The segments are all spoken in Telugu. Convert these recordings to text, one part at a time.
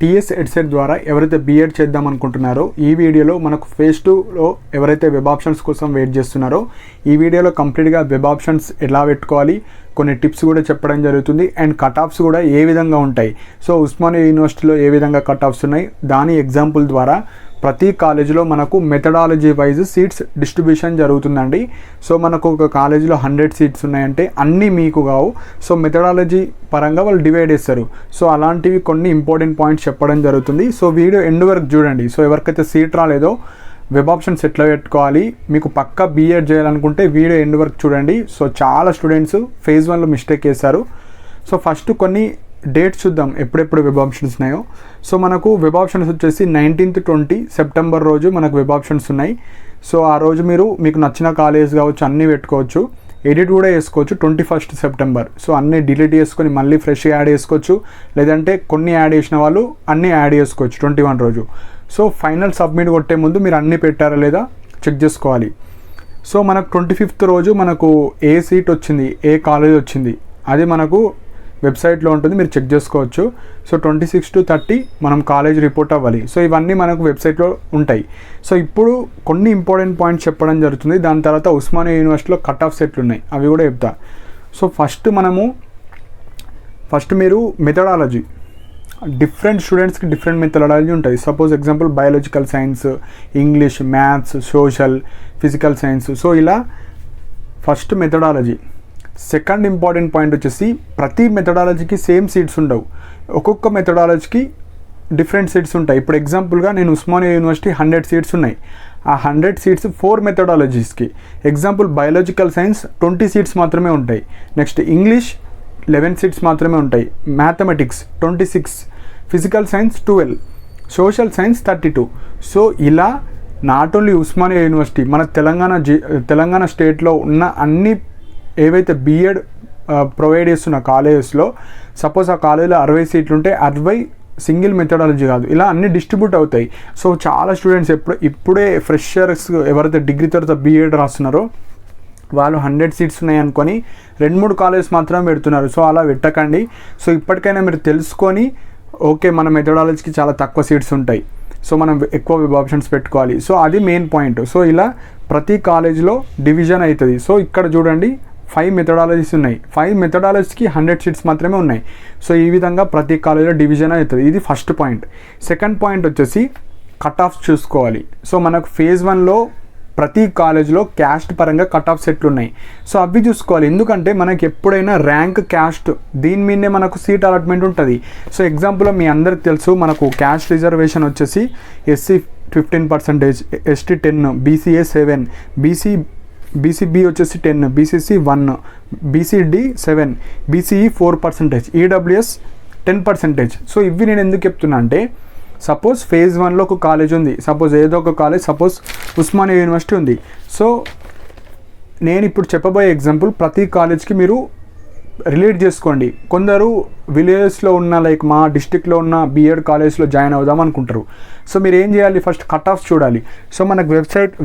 టీఎస్ ఎడ్సెట్ ద్వారా ఎవరైతే బీఎడ్ చేద్దాం అనుకుంటున్నారో ఈ వీడియోలో మనకు ఫేజ్ 2లో ఎవరైతే వెబ్ ఆప్షన్స్ కోసం వెయిట్ చేస్తున్నారో ఈ వీడియోలో కంప్లీట్గా వెబ్ ఆప్షన్స్ ఎలా పెట్టుకోవాలి, కొన్ని టిప్స్ కూడా చెప్పడం జరుగుతుంది. అండ్ కట్ ఆఫ్స్ కూడా ఏ విధంగా ఉంటాయి, సో ఉస్మానియా యూనివర్సిటీలో ఏ విధంగా కట్ ఆఫ్స్ ఉన్నాయి, దాని ఎగ్జాంపుల్ ద్వారా ప్రతి కాలేజీలో మనకు మెథడాలజీ వైజ్ సీట్స్ డిస్ట్రిబ్యూషన్ జరుగుతుందండి. సో మనకు ఒక కాలేజీలో 100 సీట్స్ ఉన్నాయంటే అన్నీ మీకు కావు, సో మెథడాలజీ పరంగా వాళ్ళు డివైడ్ చేస్తారు. సో అలాంటివి కొన్ని ఇంపార్టెంట్ పాయింట్స్ చెప్పడం జరుగుతుంది. సో వీడియో ఎండ్ వరకు చూడండి. సో ఎవరికైతే సీట్ రాలేదో వెబ్ ఆప్షన్స్ ఎట్లా పెట్టుకోవాలి, మీకు పక్కా బీఎడ్ చేయాలనుకుంటే వీడియో ఎండ్ వరకు చూడండి. సో చాలా స్టూడెంట్స్ ఫేజ్ 1లో మిస్టేక్ చేశారు. సో ఫస్ట్ కొన్ని డేట్స్ చూద్దాం ఎప్పుడెప్పుడు వెబ్ ఆప్షన్స్ ఉన్నాయో. సో మనకు వెబ్ ఆప్షన్స్ వచ్చేసి 19th 20 సెప్టెంబర్ రోజు మనకు వెబ్ ఆప్షన్స్ ఉన్నాయి. సో ఆ రోజు మీకు నచ్చిన కాలేజ్ కావచ్చు అన్నీ పెట్టుకోవచ్చు, ఎడిట్ కూడా చేసుకోవచ్చు. 21st సెప్టెంబర్ సో అన్నీ డిలీట్ చేసుకొని మళ్ళీ ఫ్రెష్గా యాడ్ చేసుకోవచ్చు, లేదంటే కొన్ని యాడ్ చేసిన వాళ్ళు అన్నీ యాడ్ చేసుకోవచ్చు 21 రోజు. సో ఫైనల్ సబ్మిట్ కొట్టే ముందు మీరు అన్నీ పెట్టారా లేదా చెక్ చేసుకోవాలి. సో మనకు 25th రోజు మనకు ఏ సీట్ వచ్చింది, ఏ కాలేజ్ వచ్చింది అది మనకు వెబ్సైట్లో ఉంటుంది, మీరు చెక్ చేసుకోవచ్చు. సో 26 to 30 మనం కాలేజ్ రిపోర్ట్ అవ్వాలి. సో ఇవన్నీ మనకు వెబ్సైట్లో ఉంటాయి. సో ఇప్పుడు కొన్ని ఇంపార్టెంట్ పాయింట్స్ చెప్పడం జరుగుతుంది. దాని తర్వాత ఉస్మానియా యూనివర్సిటీలో కట్ ఆఫ్ సెట్లు ఉన్నాయి, అవి కూడా చెప్తా. సో ఫస్ట్ మీరు మెథడాలజీ, డిఫరెంట్ స్టూడెంట్స్కి డిఫరెంట్ మెథడాలజీ ఉంటుంది. Suppose example biological science, English, maths, social, physical science. So ఇలా first methodology. Second important point వచ్చేసి ప్రతి మెథడాలజీకి సేమ్ సీట్స్ ఉండవు, ఒక్కొక్క మెథడాలజీకి డిఫరెంట్ సీట్స్ ఉంటాయి. ఇప్పుడు ఎగ్జాంపుల్గా నేను ఉస్మానియా యూనివర్సిటీ 100 సీట్స్ ఉన్నాయి, ఆ 100 సీట్స్ 4 మెథడాలజీస్కి. ఎగ్జాంపుల్ బయాలజికల్ సైన్స్ 20 సీట్స్ మాత్రమే ఉంటాయి. నెక్స్ట్ ఇంగ్లీష్ 11 సీట్స్ మాత్రమే ఉంటాయి. Mathematics 26, physical science 12, social science 32. So ఇలా నాట్ ఓన్లీ ఉస్మానియా యూనివర్సిటీ, మన తెలంగాణ స్టేట్లో ఉన్న అన్ని ఏవైతే బీఎడ్ ప్రొవైడ్ చేస్తున్న కాలేజెస్లో సపోజ్ ఆ కాలేజీలో 60 సీట్లు ఉంటే 60 సింగిల్ మెథడాలజీ కాదు, ఇలా అన్ని డిస్ట్రిబ్యూట్ అవుతాయి. సో చాలా స్టూడెంట్స్ ఇప్పుడే ఫ్రెషర్స్ ఎవరైతే డిగ్రీ తర్వాత బీఎడ్ రాస్తున్నారో వాళ్ళు 100 సీట్స్ ఉన్నాయి అనుకొని 2-3 కాలేజెస్ మాత్రమే పెడుతున్నారు. సో అలా పెట్టకండి. సో ఇప్పటికైనా మీరు తెలుసుకొని ఓకే మన మెథడాలజీకి చాలా తక్కువ సీట్స్ ఉంటాయి, సో మనం ఎక్కువ వెబ్ ఆప్షన్స్ పెట్టుకోవాలి. సో అది మెయిన్ పాయింట్. సో ఇలా ప్రతి కాలేజ్లో డివిజన్ అవుతుంది. సో ఇక్కడ చూడండి 5 మెథడాలజీస్ ఉన్నాయి, 5 మెథడాలజీస్కి 100 సీట్స్ మాత్రమే ఉన్నాయి. సో ఈ విధంగా ప్రతి కాలేజీలో డివిజన్ అవుతుంది. ఇది ఫస్ట్ పాయింట్. సెకండ్ పాయింట్ వచ్చేసి కట్ ఆఫ్స్ చూసుకోవాలి. సో మనకు ఫేజ్ 1లో ప్రతి కాలేజ్లో క్యాస్ట్ పరంగా కట్ ఆఫ్ సెట్లు ఉన్నాయి. సో అవి చూసుకోవాలి, ఎందుకంటే మనకి ఎప్పుడైనా ర్యాంక్ క్యాస్ట్ దీని మీదనే మనకు సీట్ అలాట్మెంట్ ఉంటుంది. సో ఎగ్జాంపుల్ మీ అందరికి తెలుసు మనకు క్యాస్ట్ రిజర్వేషన్ వచ్చేసి SC 15%, ST 10, BCA 7, BCB వచ్చేసి 10, BCC 1, BCD 7, BCE 4%, EWS 10%. So ఇవి నేను ఎందుకు చెప్తున్నా అంటే సపోజ్ ఫేజ్ 1లో ఒక కాలేజ్ ఉంది, సపోజ్ ఏదో ఒక కాలేజ్, సపోజ్ ఉస్మానియా యూనివర్సిటీ ఉంది. సో నేను ఇప్పుడు చెప్పబోయే ఎగ్జాంపుల్ ప్రతి కాలేజ్కి మీరు రిలేట్ చేసుకోండి. కొందరు విలేజెస్లో ఉన్న లైక్ మా డిస్టిక్లో ఉన్న బీఎడ్ కాలేజ్లో జాయిన్ అవుదాం అనుకుంటారు. సో మీరు ఏం చేయాలి, ఫస్ట్ కట్ ఆఫ్ చూడాలి. సో మనకు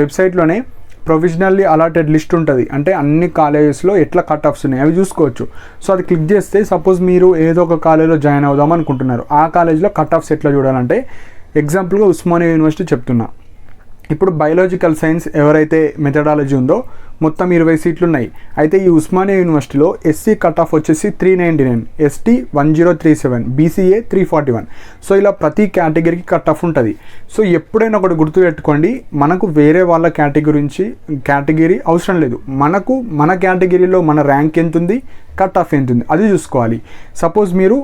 వెబ్సైట్లోనే ప్రొవిజనల్లీ అలాటెడ్ లిస్ట్ ఉంటుంది, అంటే అన్ని కాలేజెస్లో ఎట్లా కట్ ఆఫ్స్ ఉన్నాయి అవి చూసుకోవచ్చు. సో అది క్లిక్ చేస్తే సపోజ్ మీరు ఏదో ఒక కాలేజ్లో జాయిన్ అవుదాం అనుకుంటున్నారు, ఆ కాలేజ్లో కట్ ఆఫ్స్ ఎట్లా చూడాలంటే ఎగ్జాంపుల్గా ఉస్మానియా యూనివర్సిటీ చెప్తున్నా. ఇప్పుడు బయాలజికల్ సైన్స్ ఎవరైతే మెథడాలజీ ఉందో మొత్తం 20 సీట్లు ఉన్నాయి. అయితే ఈ ఉస్మానియా యూనివర్సిటీలో SC కట్ ఆఫ్ వచ్చేసి 399, ST 1037, BCA 341. సో ఇలా ప్రతి కేటగిరీకి కట్ ఆఫ్ ఉంటుంది. సో ఎప్పుడైనా ఒకటి గుర్తుపెట్టుకోండి, మనకు వేరే వాళ్ళ కేటగిరీ అవసరం లేదు, మనకు మన కేటగిరీలో మన ర్యాంక్ ఎంత ఉంది, కట్ ఆఫ్ ఎంత ఉంది అది చూసుకోవాలి. సపోజ్ మీరు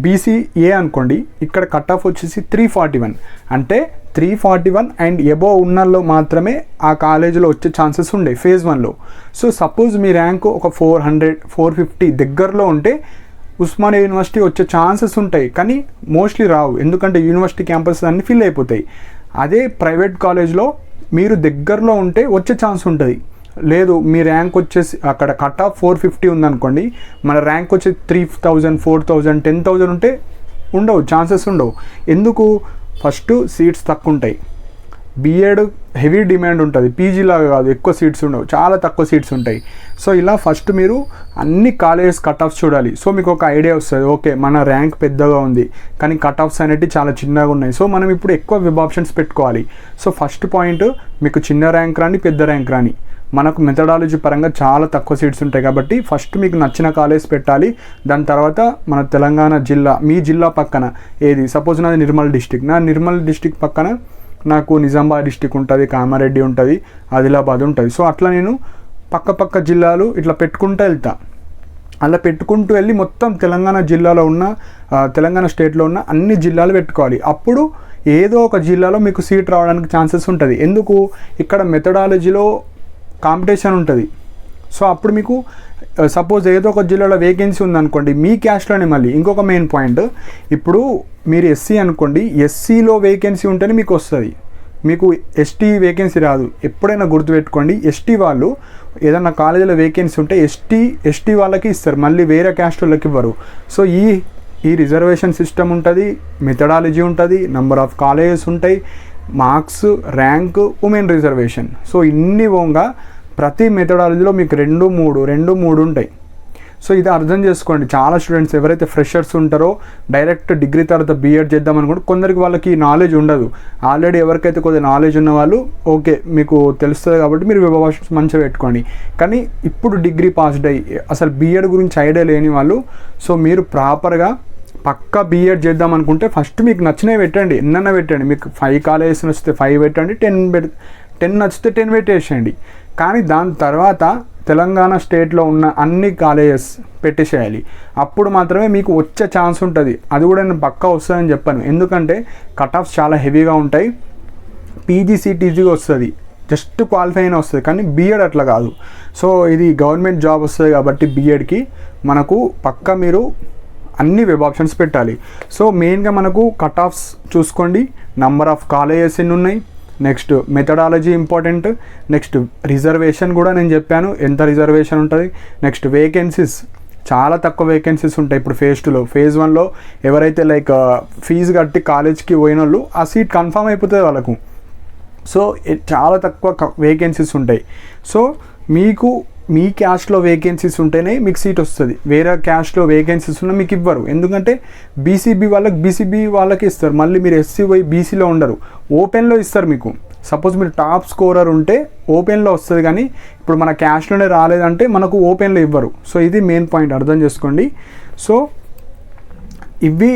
BCA అనుకోండి, ఇక్కడ కట్ ఆఫ్ వచ్చేసి 341, అంటే 341 అండ్ ఎబోవ్ ఉన్నల్లో మాత్రమే ఆ కాలేజీలో వచ్చే ఛాన్సెస్ ఉండే ఫేజ్ 1లో. సో సపోజ్ మీ ర్యాంకు ఒక 400, 450 దగ్గరలో ఉంటే ఉస్మానియా యూనివర్సిటీ వచ్చే ఛాన్సెస్ ఉంటాయి, కానీ మోస్ట్లీ రావు, ఎందుకంటే యూనివర్సిటీ క్యాంపస్ అన్నీ ఫిల్ అయిపోతాయి. అదే ప్రైవేట్ కాలేజ్లో మీరు దగ్గరలో ఉంటే వచ్చే ఛాన్స్ ఉంటుంది. లేదు మీ ర్యాంక్ వచ్చేసి అక్కడ కట్ ఆఫ్ 450 ఉందనుకోండి, మన ర్యాంక్ వచ్చి 3000, 4000, 10,000 ఉంటే ఛాన్సెస్ ఉండవు. ఎందుకు? ఫస్ట్ సీట్స్ తక్కువ ఉంటాయి, బీఎడ్ హెవీ డిమాండ్ ఉంటుంది, పీజీలాగా కాదు ఎక్కువ సీట్స్ ఉండవు, చాలా తక్కువ సీట్స్ ఉంటాయి. సో ఇలా ఫస్ట్ మీరు అన్ని కాలేజెస్ కట్ ఆఫ్స్ చూడాలి. సో మీకు ఒక ఐడియా వస్తుంది, ఓకే మన ర్యాంక్ పెద్దగా ఉంది కానీ కట్ ఆఫ్స్ అనేవి చాలా చిన్నగా ఉన్నాయి, సో మనం ఇప్పుడు ఎక్కువ వెబ్ ఆప్షన్స్ పెట్టుకోవాలి. సో ఫస్ట్ పాయింట్, మీకు చిన్న ర్యాంక్ రాని పెద్ద ర్యాంక్ రాని, మనకు మెథడాలజీ పరంగా చాలా తక్కువ సీట్స్ ఉంటాయి కాబట్టి ఫస్ట్ మీకు నచ్చిన కాలేజ్ పెట్టాలి. దాని తర్వాత మన తెలంగాణ జిల్లా, మీ జిల్లా పక్కన ఏది, సపోజ్ నాది నిర్మల్ డిస్టిక్, నా నిర్మల్ డిస్టిక్ పక్కన నాకు నిజామాబాద్ డిస్టిక్ ఉంటుంది, కామారెడ్డి ఉంటుంది, ఆదిలాబాద్ ఉంటుంది. సో అట్లా నేను పక్క జిల్లాలు ఇట్లా పెట్టుకుంటూ వెళ్తా. అలా పెట్టుకుంటూ వెళ్ళి మొత్తం తెలంగాణ జిల్లాలో ఉన్న తెలంగాణ స్టేట్లో ఉన్న అన్ని జిల్లాలు పెట్టుకోవాలి. అప్పుడు ఏదో ఒక జిల్లాలో మీకు సీట్ రావడానికి ఛాన్సెస్ ఉంటుంది. ఎందుకు, ఇక్కడ మెథడాలజీలో కాంపిటీషన్ ఉంటుంది. సో అప్పుడు మీకు సపోజ్ ఏదో ఒక జిల్లాలో వేకెన్సీ ఉందనుకోండి, మీ క్యాస్ట్లోనే. మళ్ళీ ఇంకొక మెయిన్ పాయింట్, ఇప్పుడు మీరు ఎస్సీ అనుకోండి, ఎస్సీలో వేకెన్సీ ఉంటేనే మీకు వస్తుంది, మీకు ఎస్టీ వేకెన్సీ రాదు. ఎప్పుడైనా గుర్తుపెట్టుకోండి, ఎస్టీ వాళ్ళు ఏదన్నా కాలేజీలో వేకెన్సీ ఉంటే ఎస్టీ వాళ్ళకి ఇస్తారు, మళ్ళీ వేరే క్యాస్ట్ వాళ్ళకి ఇవ్వరు. సో ఈ రిజర్వేషన్ సిస్టమ్ ఉంటుంది, మెథడాలజీ ఉంటుంది, నెంబర్ ఆఫ్ కాలేజెస్ ఉంటాయి, marks, rank, women reservation. So ఇన్ని పోగా ప్రతి మెథడాలజీలో మీకు 2-3 ఉంటాయి. సో ఇది అర్థం చేసుకోండి. చాలా స్టూడెంట్స్ ఎవరైతే ఫ్రెషర్స్ ఉంటారో డైరెక్ట్ డిగ్రీ తర్వాత బీఎడ్ చేద్దాం అనుకుంటే కొందరికి వాళ్ళకి నాలెడ్జ్ ఉండదు. ఆల్రెడీ ఎవరికైతే కొద్దిగా నాలెడ్జ్ ఉన్న వాళ్ళు ఓకే మీకు తెలుస్తుంది కాబట్టి మీరు వెబ్ ఆప్షన్స్ మంచిగా పెట్టుకోండి. కానీ ఇప్పుడు డిగ్రీ పాస్డ్ అయ్యి అసలు బీఎడ్ గురించి ఐడియా లేని వాళ్ళు, సో మీరు ప్రాపర్గా పక్కా బీఎడ్ చేద్దాం అనుకుంటే ఫస్ట్ మీకు నచ్చినవి పెట్టండి, ఎన్నన్నా పెట్టండి. మీకు 5 కాలేజెస్ నచ్చితే 5 పెట్టండి, 10 నచ్చితే 10 పెట్టేసేయండి. కానీ దాని తర్వాత తెలంగాణ స్టేట్లో ఉన్న అన్ని కాలేజెస్ పెట్టేసేయాలి. అప్పుడు మాత్రమే మీకు వచ్చే ఛాన్స్ ఉంటుంది. అది కూడా నేను పక్కా వస్తుందని చెప్పాను, ఎందుకంటే కట్ ఆఫ్స్ చాలా హెవీగా ఉంటాయి. పీజీసీట్ ఈజీగా వస్తుంది, జస్ట్ క్వాలిఫై అయినా వస్తుంది, కానీ బీఎడ్ అట్లా కాదు. సో ఇది గవర్నమెంట్ జాబ్ వస్తుంది కాబట్టి బీఎడ్కి మనకు పక్కా మీరు అన్ని వెబ్ ఆప్షన్స్ పెట్టాలి. సో మెయిన్గా మనకు కట్ ఆఫ్స్ చూసుకోండి, నంబర్ ఆఫ్ కాలేజెస్ ఎన్ని ఉన్నాయి, next methodology important, next reservation కూడా నేను చెప్పాను ఎంత రిజర్వేషన్ ఉంటుంది, నెక్స్ట్ వేకెన్సీస్ చాలా తక్కువ వేకెన్సీస్ ఉంటాయి. ఇప్పుడు ఫేజ్ 2లో, ఫేజ్ 1లో ఎవరైతే లైక్ ఫీజు కట్టి కాలేజ్కి పోయిన వాళ్ళు ఆ సీట్ కన్ఫర్మ్ అయిపోతుంది వాళ్ళకు. సో చాలా తక్కువ వేకెన్సీస్ ఉంటాయి. సో మీకు మీ క్యాస్ట్లో వేకెన్సీస్ ఉంటేనే మీకు సీట్ వస్తుంది, వేరే క్యాస్ట్లో వేకెన్సీస్ ఉన్నా మీకు ఇవ్వరు. ఎందుకంటే బీసీబీ వాళ్ళకి ఇస్తారు, మళ్ళీ మీరు ఎస్సీ పోయి బీసీలో ఉండరు, ఓపెన్లో ఇస్తారు మీకు. సపోజ్ మీరు టాప్ స్కోరర్ ఉంటే ఓపెన్లో వస్తుంది, కానీ ఇప్పుడు మన క్యాస్ట్లోనే రాలేదంటే మనకు ఓపెన్లో ఇవ్వరు. సో ఇది మెయిన్ పాయింట్, అర్థం చేసుకోండి. సో ఇవి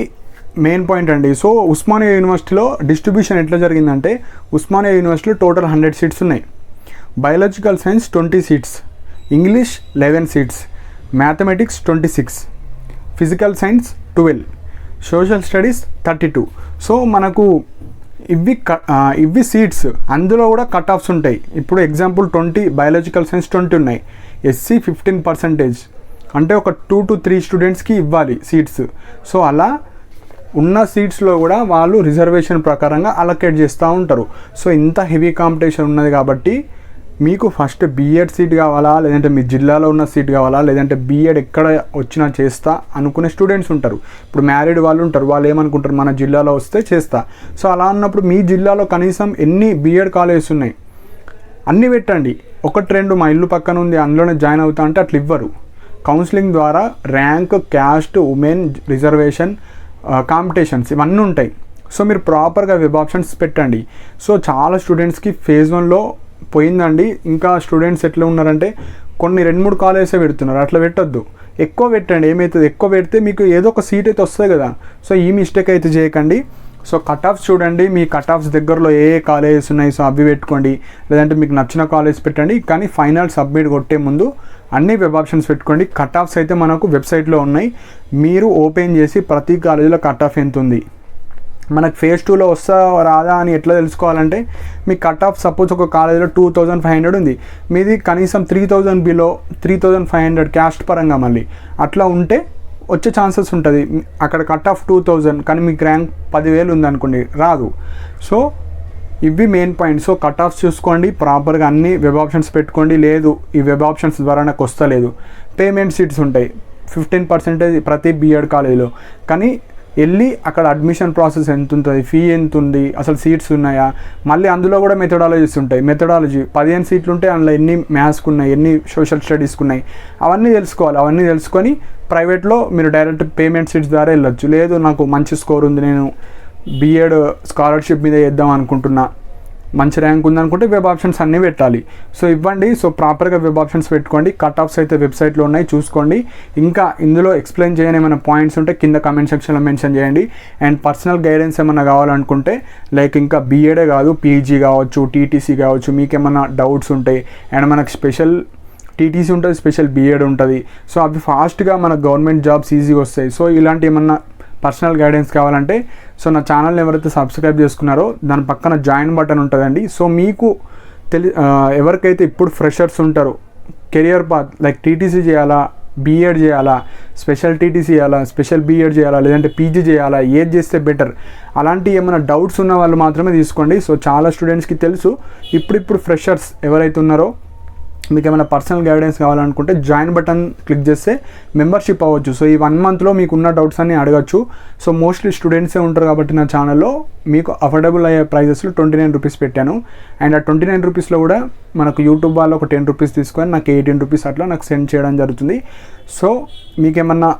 మెయిన్ పాయింట్ అండి. సో ఉస్మానియా యూనివర్సిటీలో డిస్ట్రిబ్యూషన్ ఎట్లా జరిగిందంటే, ఉస్మానియా యూనివర్సిటీలో టోటల్ 100 సీట్స్ ఉన్నాయి, biological science 20 seats, English 11 seats, mathematics 26, physical science 12, social studies 32. So మనకు ఇవి సీట్స్, అందులో కూడా కట్ ఆఫ్స్ ఉంటాయి. ఇప్పుడు ఎగ్జాంపుల్ 20 బయాలజికల్ సైన్స్ 20 ఉన్నాయి, ఎస్సీ 15%, అంటే ఒక 2 to 3 స్టూడెంట్స్కి ఇవ్వాలి సీట్స్. సో అలా ఉన్న సీట్స్లో కూడా వాళ్ళు రిజర్వేషన్ ప్రకారంగా అలొకేట్ చేస్తూ ఉంటారు. సో ఇంత హెవీ కాంపిటీషన్ ఉన్నది కాబట్టి మీకు ఫస్ట్ బీఎడ్ సీట్ కావాలా, లేదంటే మీ జిల్లాలో ఉన్న సీట్ కావాలా, లేదంటే బీఎడ్ ఎక్కడ వచ్చినా చేస్తా అనుకునే స్టూడెంట్స్ ఉంటారు. ఇప్పుడు మ్యారీడ్ వాళ్ళు ఉంటారు, వాళ్ళు ఏమనుకుంటారు మన జిల్లాలో వస్తే చేస్తా. సో అలా ఉన్నప్పుడు మీ జిల్లాలో కనీసం ఎన్ని బీఎడ్ కాలేజెస్ ఉన్నాయి అన్నీ పెట్టండి. 1-2 మా ఇల్లు పక్కన ఉంది అందులోనే జాయిన్ అవుతా అంటే అట్లా ఇవ్వరు. కౌన్సిలింగ్ ద్వారా rank, caste, women reservation, competitions ఇవన్నీ ఉంటాయి. సో మీరు ప్రాపర్గా వెబ్ ఆప్షన్స్ పెట్టండి. సో చాలా స్టూడెంట్స్కి ఫేజ్ 1లో పోయిందండి. ఇంకా స్టూడెంట్స్ ఎట్లా ఉన్నారంటే కొన్ని 2-3 కాలేజెసే పెడుతున్నారు, అట్లా పెట్టొద్దు, ఎక్కువ పెట్టండి. ఏమవుతుంది, ఎక్కువ పెడితే మీకు ఏదో ఒక సీట్ అయితే వస్తుంది కదా. సో ఈ మిస్టేక్ అయితే చేయకండి. సో కట్ ఆఫ్స్ చూడండి, మీ కట్ ఆఫ్స్ దగ్గరలో ఏ కాలేజెస్ ఉన్నాయి సో అవి పెట్టుకోండి, లేదంటే మీకు నచ్చిన కాలేజ్ పెట్టండి. కానీ ఫైనల్ సబ్మిట్ కొట్టే ముందు అన్ని వెబ్ ఆప్షన్స్ పెట్టుకోండి. కట్ ఆఫ్స్ అయితే మనకు వెబ్సైట్లో ఉన్నాయి, మీరు ఓపెన్ చేసి ప్రతి కాలేజీలో కట్ ఆఫ్ ఎంత ఉంది, మనకు ఫేజ్ 2లో వస్తా రాదా అని ఎట్లా తెలుసుకోవాలంటే, మీ కట్ ఆఫ్ సపోజ్ ఒక కాలేజీలో 2500 ఉంది, మీది కనీసం 3000 బిలో 3500 క్యాస్ట్ పరంగా మళ్ళీ అట్లా ఉంటే వచ్చే ఛాన్సెస్ ఉంటుంది. అక్కడ కట్ ఆఫ్ 2000 కానీ మీకు ర్యాంక్ 10,000 ఉందనుకోండి, రాదు. సో ఇవి main point. So cut offs చూసుకోండి, ప్రాపర్గా అన్ని వెబ్ ఆప్షన్స్ పెట్టుకోండి. లేదు ఈ వెబ్ ఆప్షన్స్ ద్వారా నాకు వస్తలేదు, పేమెంట్ సీట్స్ ఉంటాయి 15% ప్రతి బీఎడ్ కాలేజీలో, కానీ వెళ్ళి అక్కడ అడ్మిషన్ ప్రాసెస్ ఎంత ఉంటుంది, ఫీ ఎంత ఉంది, అసలు సీట్స్ ఉన్నాయా, మళ్ళీ అందులో కూడా మెథడాలజీస్ ఉంటాయి. మెథడాలజీ 15 సీట్లు ఉంటే అందులో ఎన్ని మ్యాథ్స్కి ఉన్నాయి, ఎన్ని సోషల్ స్టడీస్కి ఉన్నాయి, అవన్నీ తెలుసుకోవాలి. అవన్నీ తెలుసుకొని ప్రైవేట్లో మీరు డైరెక్ట్ పేమెంట్ సీట్స్ ద్వారా వెళ్ళొచ్చు. లేదు నాకు మంచి స్కోర్ ఉంది, నేను బీఎడ్ స్కాలర్షిప్ మీద చేద్దాం అనుకుంటున్నా, మంచి ర్యాంక్ ఉందనుకుంటే వెబ్ ఆప్షన్స్ అన్నీ పెట్టాలి. సో ఇవ్వండి. సో ప్రాపర్గా వెబ్ ఆప్షన్స్ పెట్టుకోండి. కట్ ఆఫ్స్ అయితే వెబ్సైట్లో ఉన్నాయి, చూసుకోండి. ఇంకా ఇందులో ఎక్స్ప్లెయిన్ చేయని ఏమైనా పాయింట్స్ ఉంటే కింద కమెంట్ సెక్షన్లో మెన్షన్ చేయండి. అండ్ పర్సనల్ గైడెన్స్ ఏమైనా కావాలనుకుంటే లైక్ ఇంకా బీఎడే కాదు, పీజీ కావచ్చు, టీటీసీ కావచ్చు, మీకేమైనా డౌట్స్ ఉంటాయి. అండ్ మనకు స్పెషల్ టీటీసీ ఉంటుంది, స్పెషల్ బీఎడ్ ఉంటుంది. సో అవి ఫాస్ట్గా మన గవర్నమెంట్ జాబ్స్ ఈజీగా వస్తాయి. సో ఇలాంటి ఏమన్నా పర్సనల్ గైడెన్స్ కావాలంటే సో నా ఛానల్ని ఎవరైతే సబ్స్క్రైబ్ చేసుకున్నారో దాని పక్కన జాయిన్ బటన్ ఉంటుందండి. సో మీకు ఎవరికైతే ఇప్పుడు ఫ్రెషర్స్ ఉంటారో కెరియర్ పాత్ లైక్ టీటీసీ చేయాలా, బీఎడ్ చేయాలా, స్పెషల్ టీటీసీ చేయాలా, స్పెషల్ బీఎడ్ చేయాలా, లేదంటే పీజీ చేయాలా, ఏది చేస్తే బెటర్, అలాంటి ఏమైనా డౌట్స్ ఉన్న వాళ్ళు మాత్రమే తీసుకోండి. సో చాలా స్టూడెంట్స్కి తెలుసు. ఇప్పుడు ఫ్రెషర్స్ ఎవరైతే ఉన్నారో మీకు ఏమైనా పర్సనల్ గైడెన్స్ కావాలనుకుంటే జాయిన్ బటన్ క్లిక్ చేస్తే మెంబర్షిప్ అవ్వచ్చు. సో ఈ 1 మంత్లో మీకు ఉన్న డౌట్స్ అన్నీ అడగచ్చు. సో మోస్ట్లీ స్టూడెంట్సే ఉంటారు కాబట్టి నా ఛానల్లో మీకు అఫోర్డబుల్ అయ్యే ప్రైజెస్లో 29 రూపీస్ పెట్టాను. అండ్ ఆ 29 రూపీస్లో కూడా మనకు యూట్యూబ్ వాళ్ళు ఒక 10 రూపీస్ తీసుకొని నాకు 18 రూపీస్ అట్లా నాకు సెండ్ చేయడం జరుగుతుంది. సో మీకేమన్నా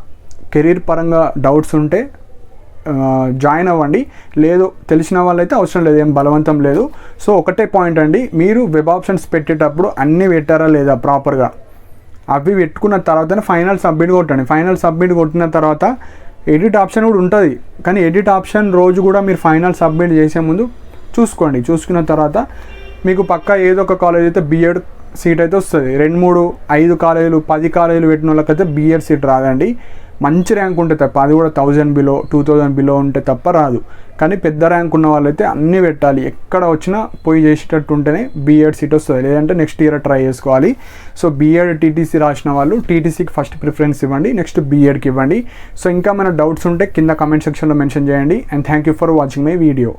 కెరీర్ పరంగా డౌట్స్ ఉంటే జాయిన్ అవ్వండి. లేదు తెలిసిన వాళ్ళైతే అవసరం లేదు, ఏం బలవంతం లేదు. సో ఒకటే పాయింట్ అండి, మీరు వెబ్ ఆప్షన్స్ పెట్టేటప్పుడు అన్నీ పెట్టారా లేదా ప్రాపర్గా, అవి పెట్టుకున్న తర్వాతనే ఫైనల్ సబ్మిట్ కొట్టండి. ఫైనల్ సబ్మిట్ కొట్టిన తర్వాత ఎడిట్ ఆప్షన్ కూడా ఉంటుంది. కానీ ఎడిట్ ఆప్షన్ రోజు కూడా మీరు ఫైనల్ సబ్మిట్ చేసే ముందు చూసుకోండి. చూసుకున్న తర్వాత మీకు పక్కా ఏదో ఒక కాలేజ్ అయితే బీఎడ్ సీట్ అయితే వస్తుంది. 2, 3, 5 కాలేజీలు 10 కాలేజీలు పెట్టిన వాళ్ళకైతే బీఎడ్ సీట్ రాదండి. మంచి ర్యాంక్ ఉంటే తప్ప, అది కూడా 1000 బిలో 2000 బిలో ఉంటే తప్ప రాదు. కానీ పెద్ద ర్యాంక్ ఉన్న వాళ్ళైతే అన్నీ పెట్టాలి. ఎక్కడ వచ్చినా పోయి చేసేటట్టు ఉంటేనే బీఎడ్ సీట్ వస్తుంది. లేదంటే నెక్స్ట్ ఇయర్ ట్రై చేసుకోవాలి. సో బీఎడ్ టీటీసీ రాసిన వాళ్ళు టీటీసీకి ఫస్ట్ ప్రిఫరెన్స్ ఇవ్వండి, నెక్స్ట్ బీఎడ్కి ఇవ్వండి. సో ఇంకా మన డౌట్స్ ఉంటే కింద కమెంట్ సెక్షన్లో మెన్షన్ చేయండి. And thank you for watching my video.